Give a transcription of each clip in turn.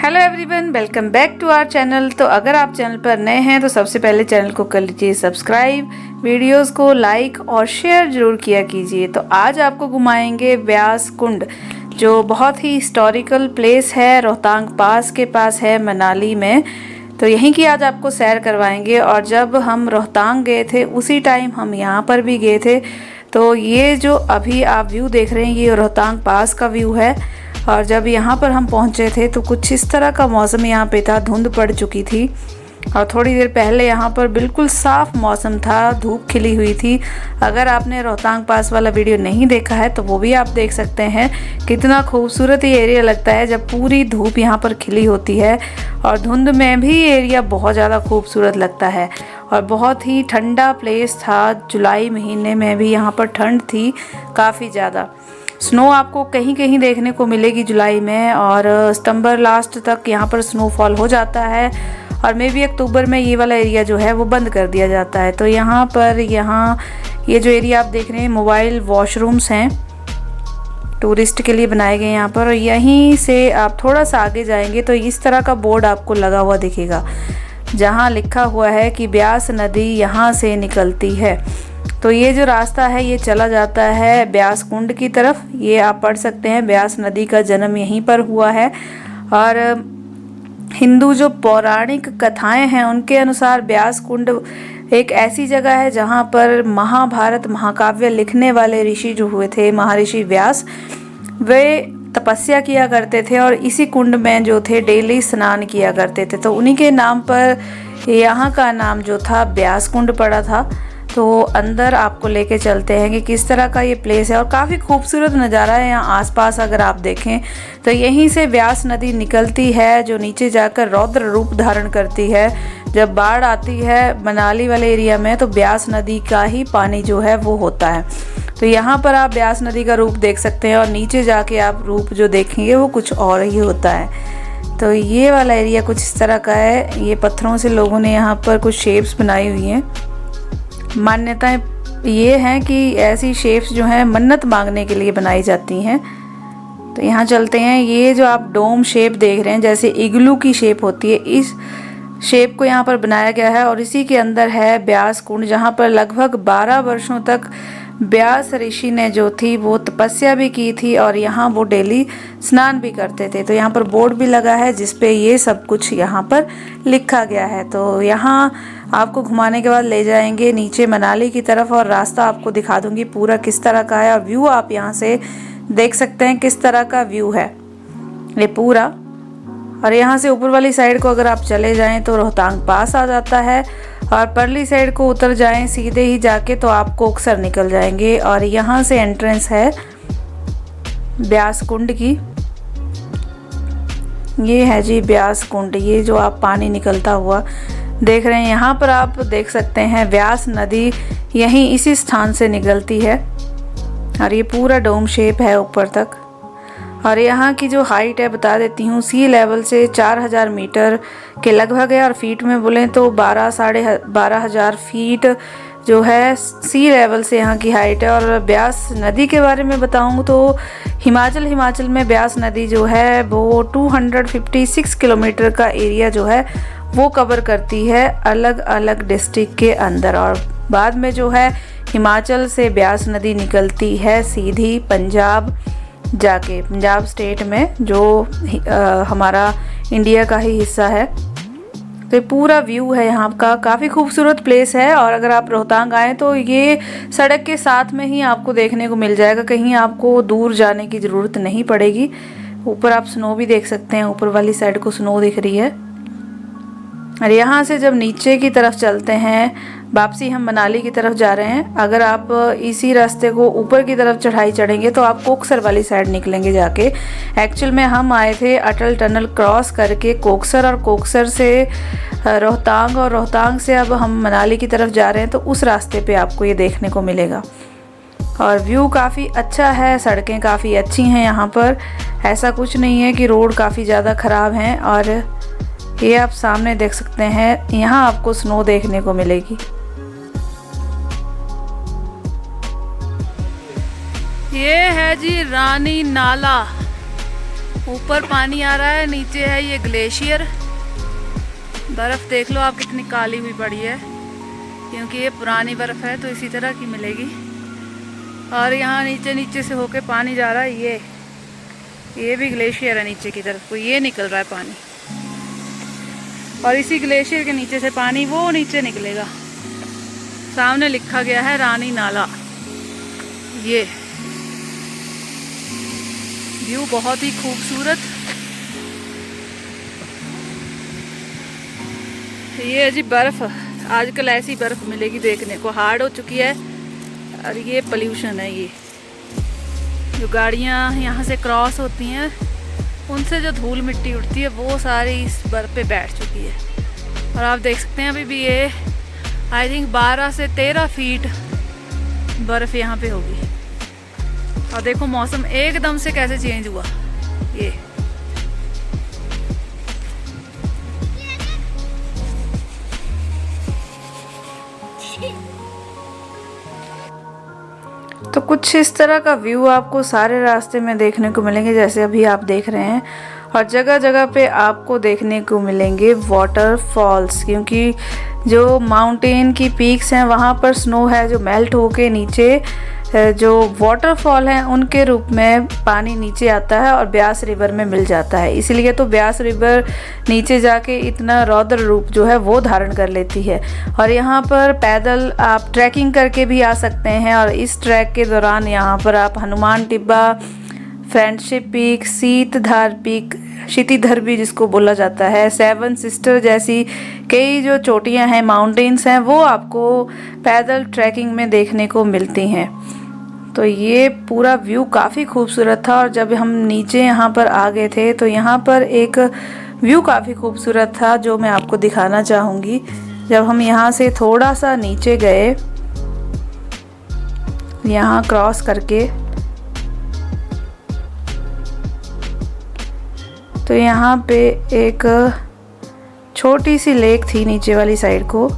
Hello everyone, welcome back to our channel. तो अगर आप चैनल पर नए हैं तो सबसे पहले चैनल को कर लीजिए सब्सक्राइब, वीडियोस को लाइक और शेयर जरूर किया कीजिए। तो आज आपको घुमाएंगे व्यास कुंड, जो बहुत ही हिस्टोरिकल प्लेस है, रोहतांग पास के पास है मनाली में। तो यहीं की आज आपको सैर करवाएंगे। और जब हम रोहतांग गए थे उसी टाइम हम यहाँ पर भी गए थे। तो ये जो अभी आप व्यू देख रहे हैं ये रोहतांग पास का व्यू है। और जब यहाँ पर हम पहुँचे थे तो कुछ इस तरह का मौसम यहाँ पे था, धुंध पड़ चुकी थी। और थोड़ी देर पहले यहाँ पर बिल्कुल साफ़ मौसम था, धूप खिली हुई थी। अगर आपने रोहतांग पास वाला वीडियो नहीं देखा है तो वो भी आप देख सकते हैं। कितना खूबसूरत ये एरिया लगता है जब पूरी धूप यहाँ पर खिली होती है। और धुंध में भी एरिया बहुत ज़्यादा खूबसूरत लगता है। और बहुत ही ठंडा प्लेस था, जुलाई महीने में भी यहाँ पर ठंड थी काफ़ी ज़्यादा। स्नो आपको कहीं कहीं देखने को मिलेगी जुलाई में, और सितंबर लास्ट तक यहाँ पर स्नोफॉल हो जाता है। और मे भी अक्टूबर में ये वाला एरिया जो है वो बंद कर दिया जाता है। तो यहाँ पर ये जो एरिया आप देख रहे हैं, मोबाइल वॉशरूम्स हैं, टूरिस्ट के लिए बनाए गए यहाँ पर। और यहीं से आप थोड़ा सा आगे जाएंगे तो इस तरह का बोर्ड आपको लगा हुआ दिखेगा, जहाँ लिखा हुआ है कि ब्यास नदी यहाँ से निकलती है। तो ये जो रास्ता है ये चला जाता है ब्यास कुंड की तरफ। ये आप पढ़ सकते हैं, ब्यास नदी का जन्म यहीं पर हुआ है। और हिंदू जो पौराणिक कथाएं हैं उनके अनुसार ब्यास कुंड एक ऐसी जगह है जहाँ पर महाभारत महाकाव्य लिखने वाले ऋषि जो हुए थे, महर्षि व्यास, वे तपस्या किया करते थे और इसी कुंड में जो थे डेली स्नान किया करते थे। तो उन्हीं के नाम पर यहाँ का नाम जो था ब्यास कुंड पड़ा था। तो अंदर आपको लेके चलते हैं कि किस तरह का ये प्लेस है। और काफ़ी खूबसूरत नज़ारा है यहाँ आसपास। अगर आप देखें तो यहीं से ब्यास नदी निकलती है, जो नीचे जाकर रौद्र रूप धारण करती है। जब बाढ़ आती है मनाली वाले एरिया में तो ब्यास नदी का ही पानी जो है वो होता है। तो यहाँ पर आप ब्यास नदी का रूप देख सकते हैं, और नीचे जाके आप रूप जो देखेंगे वो कुछ और ही होता है। तो ये वाला एरिया कुछ इस तरह का है। ये पत्थरों से लोगों ने यहाँ पर कुछ शेप्स बनाई हुई हैं। मान्यताएं ये हैं कि ऐसी शेप्स जो हैं मन्नत मांगने के लिए बनाई जाती हैं। तो यहाँ चलते हैं। ये जो आप डोम शेप देख रहे हैं, जैसे इग्लू की शेप होती है, इस शेप को यहाँ पर बनाया गया है। और इसी के अंदर है ब्यास कुंड, जहाँ पर लगभग 12 वर्षों तक व्यास ऋषि ने जो थी वो तपस्या भी की थी, और यहाँ वो डेली स्नान भी करते थे। तो यहाँ पर बोर्ड भी लगा है जिसपे ये सब कुछ यहाँ पर लिखा गया है। तो यहाँ आपको घुमाने के बाद ले जाएंगे नीचे मनाली की तरफ, और रास्ता आपको दिखा दूंगी पूरा किस तरह का है। और व्यू आप यहाँ से देख सकते हैं किस तरह का व्यू है ये पूरा। और यहाँ से ऊपर वाली साइड को अगर आप चले जाएं तो रोहतांग पास आ जाता है, और परली साइड को उतर जाएं सीधे ही जाके तो आप कोकसर निकल जाएंगे। और यहाँ से एंट्रेंस है ब्यास कुंड की। ये है जी ब्यास कुंड, ये जो आप पानी निकलता हुआ देख रहे हैं। यहाँ पर आप देख सकते हैं व्यास नदी यहीं इसी स्थान से निकलती है, और ये पूरा डोम शेप है ऊपर तक। और यहाँ की जो हाइट है बता देती हूँ, सी लेवल से 4000 मीटर के लगभग है। और फीट में बोलें तो 12,500 फीट जो है सी लेवल से यहाँ की हाइट है। और ब्यास नदी के बारे में बताऊँ तो हिमाचल में ब्यास नदी जो है वो 256 किलोमीटर का एरिया जो है वो कवर करती है अलग अलग डिस्ट्रिक्ट के अंदर। और बाद में जो है हिमाचल से ब्यास नदी निकलती है सीधी पंजाब जाके, पंजाब स्टेट में जो हमारा इंडिया का ही हिस्सा है। तो ये पूरा व्यू है यहाँ का, काफ़ी खूबसूरत प्लेस है। और अगर आप रोहतांग आएँ तो ये सड़क के साथ में ही आपको देखने को मिल जाएगा, कहीं आपको दूर जाने की ज़रूरत नहीं पड़ेगी। ऊपर आप स्नो भी देख सकते हैं, ऊपर वाली साइड को स्नो दिख रही है। और यहाँ से जब नीचे की तरफ चलते हैं, वापसी हम मनाली की तरफ जा रहे हैं। अगर आप इसी रास्ते को ऊपर की तरफ चढ़ाई चढ़ेंगे तो आप कोकसर वाली साइड निकलेंगे जाके। एक्चुअल में हम आए थे अटल टनल क्रॉस करके कोकसर, और कोकसर से रोहतांग, और रोहतांग से अब हम मनाली की तरफ जा रहे हैं। तो उस रास्ते पे आपको ये देखने को मिलेगा। और व्यू काफ़ी अच्छा है, सड़कें काफ़ी अच्छी हैं यहाँ पर। ऐसा कुछ नहीं है कि रोड काफ़ी ज़्यादा ख़राब हैं। और ये आप सामने देख सकते हैं, यहाँ आपको स्नो देखने को मिलेगी। ये है जी रानी नाला। ऊपर पानी आ रहा है, नीचे है ये ग्लेशियर। बर्फ़ देख लो आप कितनी काली हुई पड़ी है, क्योंकि ये पुरानी बर्फ़ है तो इसी तरह की मिलेगी। और यहाँ नीचे नीचे से होके पानी जा रहा है, ये भी ग्लेशियर है नीचे की तरफ को, ये निकल रहा है पानी। और इसी ग्लेशियर के नीचे से पानी वो नीचे निकलेगा। सामने लिखा गया है रानी नाला। ये व्यू बहुत ही खूबसूरत। ये जी बर्फ, आजकल ऐसी बर्फ मिलेगी देखने को, हार्ड हो चुकी है। और ये पोल्यूशन है, ये जो गाड़ियाँ यहाँ से क्रॉस होती हैं उनसे जो धूल मिट्टी उठती है वो सारी इस बर्फ पे बैठ चुकी है। और आप देख सकते हैं अभी भी ये आई थिंक 12 से 13 फीट बर्फ़ यहाँ पे होगी। और देखो मौसम एकदम से कैसे चेंज हुआ। ये तो कुछ इस तरह का व्यू आपको सारे रास्ते में देखने को मिलेंगे, जैसे अभी आप देख रहे हैं। और जगह जगह पे आपको देखने को मिलेंगे वाटरफॉल्स, क्योंकि जो माउंटेन की पीक्स हैं वहाँ पर स्नो है जो मेल्ट होके नीचे जो वाटरफॉल हैं उनके रूप में पानी नीचे आता है और ब्यास रिवर में मिल जाता है। इसलिए तो ब्यास रिवर नीचे जाके इतना रौद्र रूप जो है वो धारण कर लेती है। और यहाँ पर पैदल आप ट्रैकिंग करके भी आ सकते हैं। और इस ट्रैक के दौरान यहाँ पर आप Hanuman Tibba, friendship peak, Sheetdhar peak, Kshitidhar भी जिसको बोला जाता है, सेवन सिस्टर जैसी कई जो चोटियाँ हैं, माउंटेन्स हैं, वो आपको पैदल ट्रैकिंग में देखने को मिलती हैं। तो ये पूरा व्यू काफ़ी खूबसूरत था। और जब हम नीचे यहाँ पर आ गए थे तो यहाँ पर एक व्यू काफ़ी खूबसूरत था जो मैं आपको दिखाना चाहूँगी। जब हम यहाँ से थोड़ा सा नीचे गए, यहाँ क्रॉस करके, तो यहाँ पे एक छोटी सी लेक थी नीचे वाली साइड को।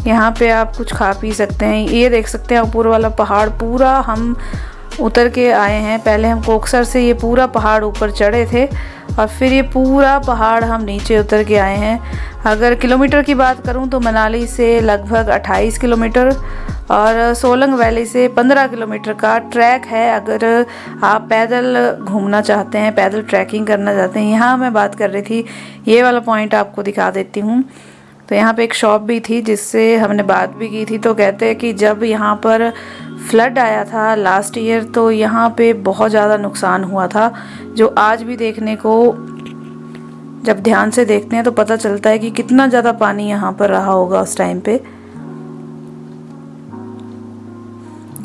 यहाँ पे आप कुछ खा पी सकते हैं। ये देख सकते हैं ऊपर वाला पहाड़ पूरा हम उतर के आए हैं। पहले हम कोकसर से ये पूरा पहाड़ ऊपर चढ़े थे और फिर ये पूरा पहाड़ हम नीचे उतर के आए हैं। अगर किलोमीटर की बात करूँ तो मनाली से लगभग 28 किलोमीटर और सोलंग वैली से 15 किलोमीटर का ट्रैक है। अगर आप पैदल घूमना चाहते हैं, पैदल ट्रैकिंग करना चाहते हैं। यहाँ मैं बात कर रही थी, ये वाला पॉइंट आपको दिखा देती हूँ। तो यहाँ पे एक शॉप भी थी जिससे हमने बात भी की थी। तो कहते हैं कि जब यहाँ पर फ्लड आया था लास्ट ईयर तो यहाँ पे बहुत ज़्यादा नुकसान हुआ था, जो आज भी देखने को जब ध्यान से देखते हैं तो पता चलता है कि कितना ज़्यादा पानी यहाँ पर रहा होगा उस टाइम पे।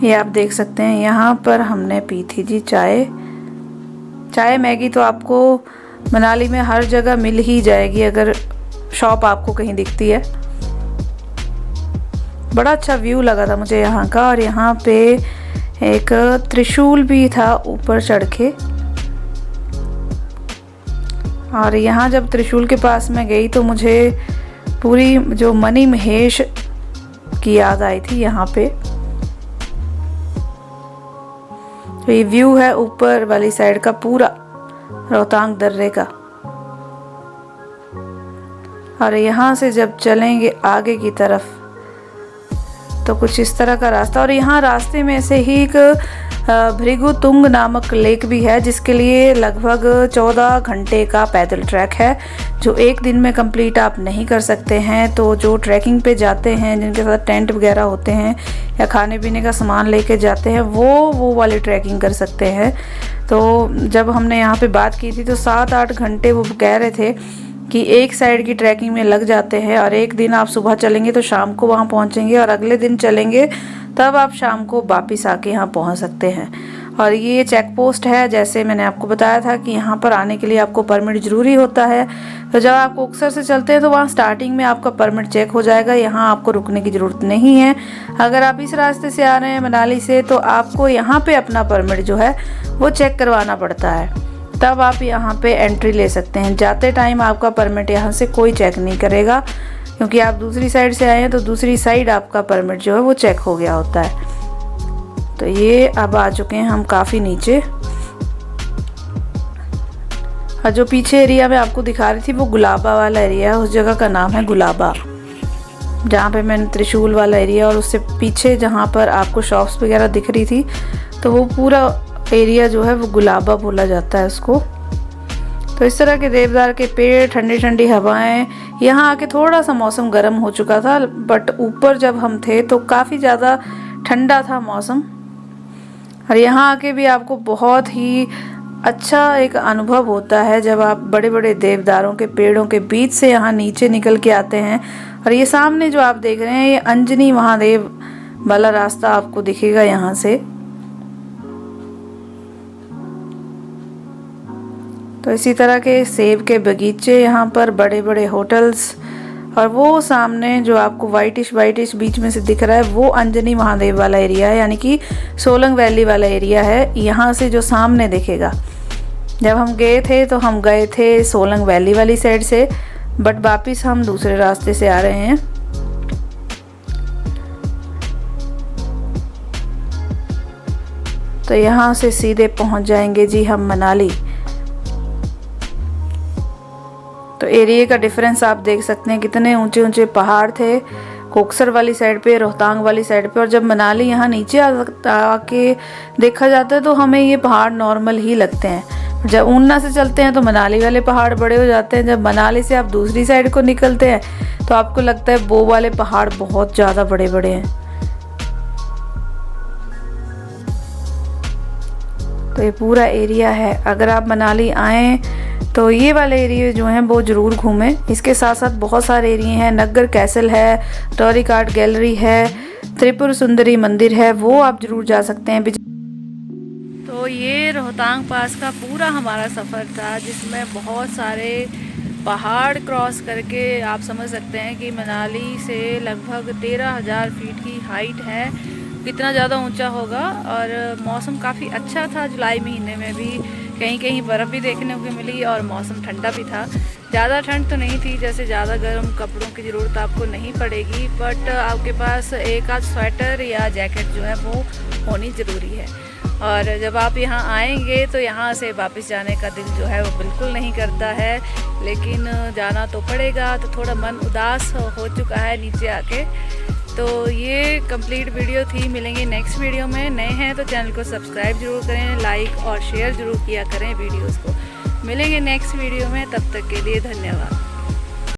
ये आप देख सकते हैं। यहाँ पर हमने पी थी जी चाय मैगी तो आपको मनाली में हर जगह मिल ही जाएगी अगर शॉप आपको कहीं दिखती है। बड़ा अच्छा व्यू लगा था मुझे यहाँ का। और यहाँ पे एक त्रिशूल भी था ऊपर चढ़ के। और यहाँ जब त्रिशूल के पास में गई तो मुझे पूरी जो मणि महेश की याद आई थी यहाँ पे। तो ये व्यू है ऊपर वाली साइड का पूरा रोहतांग दर्रे का। और यहाँ से जब चलेंगे आगे की तरफ तो कुछ इस तरह का रास्ता। और यहाँ रास्ते में से ही एक भृगुतुंग नामक लेक भी है जिसके लिए लगभग 14 घंटे का पैदल ट्रैक है, जो एक दिन में कंप्लीट आप नहीं कर सकते हैं। तो जो ट्रैकिंग पे जाते हैं, जिनके साथ टेंट वगैरह होते हैं या खाने पीने का सामान लेके जाते हैं, वो वाली ट्रैकिंग कर सकते हैं। तो जब हमने यहाँ पे बात की थी तो 7-8 घंटे वो कह रहे थे कि एक साइड की ट्रैकिंग में लग जाते हैं। और एक दिन आप सुबह चलेंगे तो शाम को वहाँ पहुँचेंगे और अगले दिन चलेंगे तब आप शाम को वापस आके यहाँ पहुँच सकते हैं। और ये चेक पोस्ट है, जैसे मैंने आपको बताया था कि यहाँ पर आने के लिए आपको परमिट ज़रूरी होता है। तो जब आप कोकसर से चलते हैं तो वहाँ स्टार्टिंग में आपका परमिट चेक हो जाएगा, यहाँ आपको रुकने की ज़रूरत नहीं है। अगर आप इस रास्ते से आ रहे हैं मनाली से तो आपको यहाँ पर अपना परमिट जो है वो चेक करवाना पड़ता है, तब आप यहाँ पे एंट्री ले सकते हैं। जाते टाइम आपका परमिट यहाँ से कोई चेक नहीं करेगा, क्योंकि आप दूसरी साइड से आए हैं तो दूसरी साइड आपका परमिट जो है वो चेक हो गया होता है। तो ये अब आ चुके हैं हम काफ़ी नीचे। और जो पीछे एरिया में आपको दिखा रही थी वो गुलाबा वाला एरिया है, उस जगह का नाम है गुलाबा, जहाँ पे मैंने त्रिशूल वाला एरिया, और उससे पीछे जहाँ पर आपको शॉप्स वगैरह दिख रही थी तो वो पूरा एरिया जो है वो गुलाबा बोला जाता है उसको। तो इस तरह के देवदार के पेड़, ठंडी ठंडी हवाएं। यहाँ आके थोड़ा सा मौसम गर्म हो चुका था, बट ऊपर जब हम थे तो काफ़ी ज़्यादा ठंडा था मौसम। और यहाँ आके भी आपको बहुत ही अच्छा एक अनुभव होता है जब आप बड़े बड़े देवदारों के पेड़ों के बीच से यहाँ नीचे निकल के आते हैं। और ये सामने जो आप देख रहे हैं ये अंजनी महादेव वाला रास्ता आपको दिखेगा यहाँ से। तो इसी तरह के सेब के बगीचे यहाँ पर, बड़े बड़े होटल्स, और वो सामने जो आपको वाइटिश बीच में से दिख रहा है वो अंजनी महादेव वाला एरिया है, यानी कि सोलंग वैली वाला एरिया है। यहाँ से जो सामने दिखेगा, जब हम गए थे तो हम गए थे सोलंग वैली वाली साइड से, बट वापिस हम दूसरे रास्ते से आ रहे हैं। तो यहाँ से सीधे पहुँच जाएंगे जी हम मनाली। तो एरिया का डिफरेंस आप देख सकते हैं, कितने ऊंचे ऊंचे पहाड़ थे कोकसर वाली साइड पे, रोहतांग वाली साइड पे, और जब मनाली यहाँ नीचे आके देखा जाता है तो हमें ये पहाड़ नॉर्मल ही लगते हैं। जब ऊना से चलते हैं तो मनाली वाले पहाड़ बड़े हो जाते हैं, जब मनाली से आप दूसरी साइड को निकलते हैं तो आपको लगता है वो वाले पहाड़ बहुत ज़्यादा बड़े बड़े हैं। तो ये पूरा एरिया है, अगर आप मनाली आएँ तो ये वाले एरिया जो हैं वो ज़रूर घूमें। इसके साथ साथ बहुत सारे एरिया हैं, नग्गर कैसल है, टॉरिक आर्ट गैलरी है, त्रिपुर सुंदरी मंदिर है, वो आप ज़रूर जा सकते हैं। तो ये रोहतांग पास का पूरा हमारा सफ़र था, जिसमें बहुत सारे पहाड़ क्रॉस करके आप समझ सकते हैं कि मनाली से लगभग 13,000 फीट की हाइट है, कितना ज़्यादा ऊंचा होगा। और मौसम काफ़ी अच्छा था, जुलाई महीने में भी कहीं कहीं बर्फ़ भी देखने को मिली और मौसम ठंडा भी था। ज़्यादा ठंड तो नहीं थी, जैसे ज़्यादा गर्म कपड़ों की ज़रूरत आपको नहीं पड़ेगी, बट आपके पास एक आध स्वेटर या जैकेट जो है वो होनी ज़रूरी है। और जब आप यहाँ आएंगे तो यहाँ से वापस जाने का दिल जो है वो बिल्कुल नहीं करता है, लेकिन जाना तो पड़ेगा। तो थोड़ा मन उदास हो चुका है नीचे आके। तो ये कंप्लीट वीडियो थी, मिलेंगे नेक्स्ट वीडियो में। नए हैं तो चैनल को सब्सक्राइब जरूर करें, लाइक और शेयर ज़रूर किया करें वीडियोस को। मिलेंगे नेक्स्ट वीडियो में, तब तक के लिए धन्यवाद।